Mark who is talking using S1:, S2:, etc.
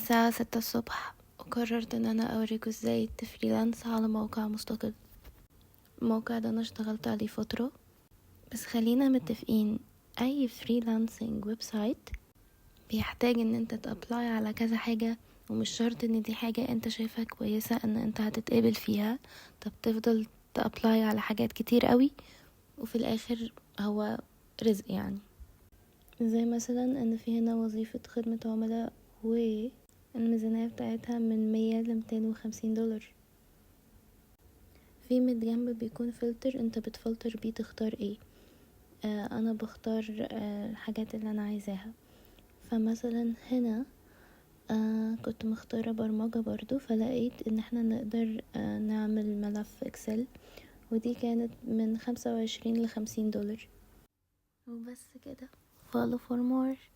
S1: الساعة 6 الصبح، وقررت ان انا اوريكم ازاي تفريلانس على موقع مستقل. الموقع ده انا اشتغلت عليه فترة، بس خلينا متفقين اي فريلانسنج ويب سايت بيحتاج ان انت تابلاي على كذا حاجة، ومش شرط ان دي حاجة انت شايفها كويسة ان انت هتتقبل فيها. طب تفضل تابلاي على حاجات كتير قوي، وفي الاخر هو رزق يعني. زي مثلا ان في هنا وظيفة خدمة عملاء، والميزانية بتاعتها من 100 ل250 دولار. في من جنب بيكون فلتر، انت بتفلتر بيه تختار ايه. انا بختار الحاجات اللي انا عايزاها. فمثلا هنا كنت مختارة برمجة برضو، فلقيت ان احنا نقدر نعمل ملف اكسل، ودي كانت من 25 ل50 دولار. وبس كده. follow for more.